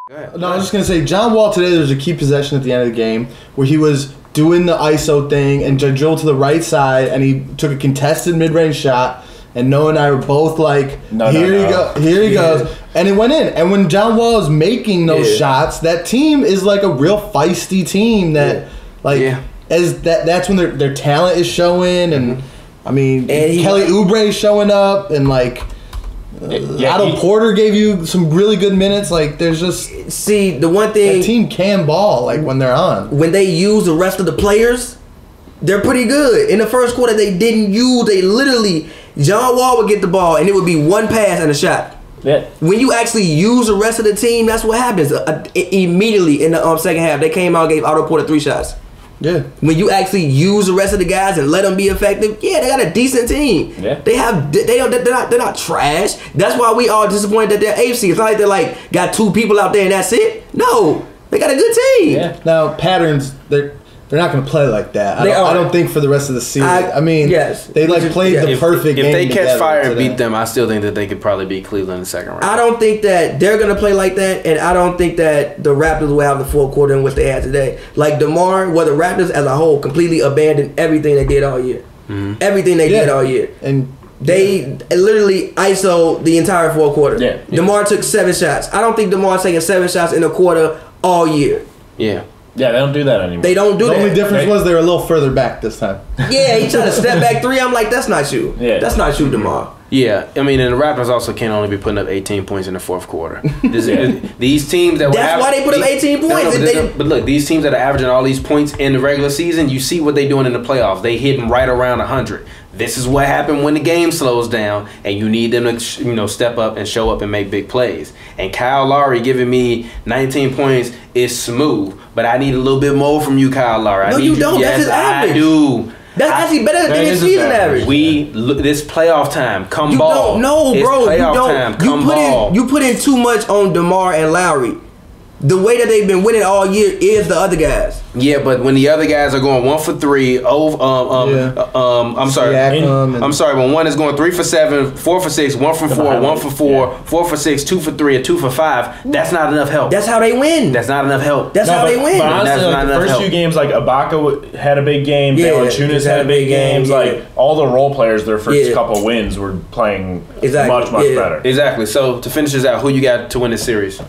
No, I was just going to say, John Wall today, there was a key possession at the end of the game where he was doing the ISO thing and drilled to the right side, and he took a contested mid-range shot, and Noah and I were both like, here he goes, and it went in. And when John Wall is making those shots, that team is like a real feisty team that, that's when their talent is showing, and I mean, Kelly Oubre showing up, and like Otto Porter gave you some really good minutes. Like, there's just the one thing, that team can ball like when they're on. When they use the rest of the players, they're pretty good. In the first quarter, they didn't use. They literally, John Wall would get the ball and it would be one pass and a shot. Yeah. When you actually use the rest of the team, that's what happens. Immediately in the second half, they came out and gave Otto Porter 3 shots. Yeah. When you actually use the rest of the guys and let them be effective, they got a decent team. Yeah. They're not trash. That's why we all disappointed that they're AFC. It's not like they're like got 2 people out there and that's it. No, they got a good team. Yeah. Now patterns, they're not going to play like that. I don't think for the rest of the season. I mean, they played the perfect game. If they catch fire and beat them, I still think that they could probably beat Cleveland in the second round. I don't think that they're going to play like that, and I don't think that the Raptors will have the fourth quarter in which they had today. Like the Raptors as a whole completely abandoned everything they did all year. Mm-hmm. Everything they did all year. And they literally ISO the entire fourth quarter. Yeah. DeMar took 7 shots. I don't think DeMar's taking 7 shots in a quarter all year. Yeah. Yeah, they don't do that anymore. They don't do that. The only difference was they were a little further back this time. Yeah, he tried to step back 3. I'm like, that's not you. Yeah. That's not you, DeMar. Yeah, I mean, and the Raptors also can't only be putting up 18 points in the fourth quarter. These teams that that's why they put up 18 points. But look, these teams that are averaging all these points in the regular season, you see what they're doing in the playoffs. They hitting right around 100. This is what happened when the game slows down, and you need them to step up and show up and make big plays. And Kyle Lowry giving me 19 points is smooth, but I need a little bit more from you, Kyle Lowry. No, you don't. That's his average. I do. That's actually better than his season average. This playoff time, come ball. You don't know, bro. It's playoff time, come ball. You put in too much on DeMar and Lowry. The way that they've been winning all year is the other guys. Yeah, but when the other guys are going 1 for 3, I'm sorry, when one is going 3 for 7, 4 for 6, 1 for 4, 1 for 4, 4 for 6, 2 for 3, and 2 for 5, that's not enough help. That's how they win. That's not enough help. That's how they win. But honestly, like the first few games, like Ibaka had a big game, Valanciunas had a big game. Like all the role players, their first couple wins were playing much better. Exactly. So to finish this out, who you got to win this series?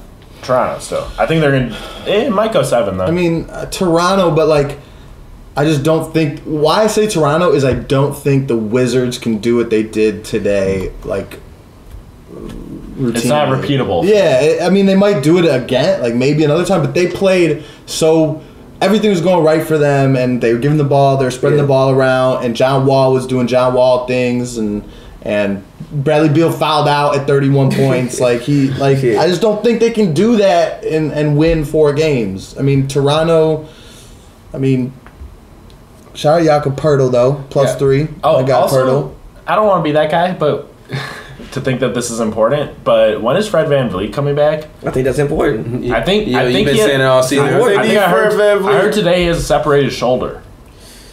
Toronto still. I think they're going to... It might go 7, though. I mean, Toronto, but, like, I just don't think... Why I say Toronto is I don't think the Wizards can do what they did today, like, routinely. It's not repeatable. Yeah, I mean, they might do it again, like, maybe another time, but they played so... Everything was going right for them, and they were giving the ball, they were spreading the ball around, and John Wall was doing John Wall things, and Bradley Beal fouled out at 31 points. I just don't think they can do that and win 4 games. I mean, Toronto. I mean, shout out Jakob Poeltl though, +3. I got Poeltl. I don't want to be that guy, but to think that this is important. But when is Fred VanVleet coming back? I think that's important. I think you've been saying it all season. I heard today he has a separated shoulder.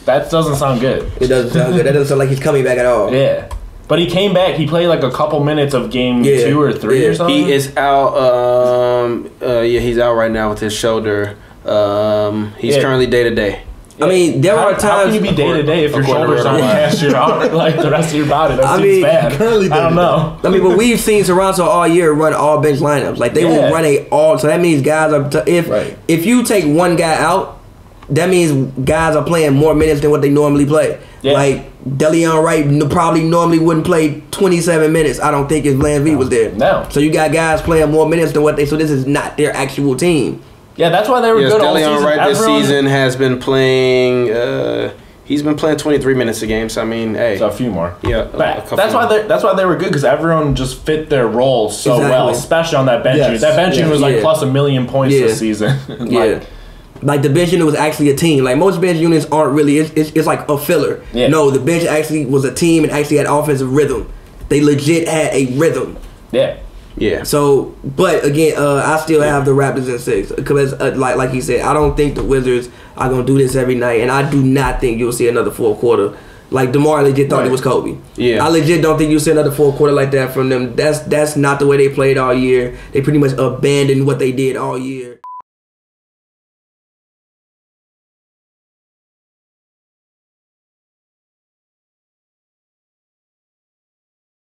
That doesn't sound good. It doesn't sound good. That doesn't sound like he's coming back at all. Yeah. But he came back. He played like a couple minutes of game 2 or 3 or something. He is out. He's out right now with his shoulder. He's currently day to day. I mean, there are times. How can you be day to day if your shoulders aren't past your arm, like the rest of your body? That seems bad. I don't know. I mean, but we've seen Toronto all year run all bench lineups. Like they will run so that means guys are. If you take one guy out, that means guys are playing more minutes than what they normally play. Yeah. Like Deleon Wright probably normally wouldn't play 27 minutes. I don't think if VanVleet was there. No. So you got guys playing more minutes than what they. So this is not their actual team. Yeah, that's why they were good all season. Deleon Wright this season has been playing. He's been playing 23 minutes a game. So I mean, hey, so a few more. Yeah, that's why they were good because everyone just fit their roles so well, especially on that bench unit. That bench unit was like plus 1 million points this season. Like the bench unit was actually a team. Like most bench units aren't really. It's like a filler. Yeah. No, the bench actually was a team and actually had offensive rhythm. They legit had a rhythm. Yeah. Yeah. So, but again, I still have the Raptors at 6 because, like he said, I don't think the Wizards are gonna do this every night, and I do not think you'll see another fourth quarter Like DeMar legit thought it was Kobe. Yeah. I legit don't think you see another fourth quarter like that from them. That's not the way they played all year. They pretty much abandoned what they did all year.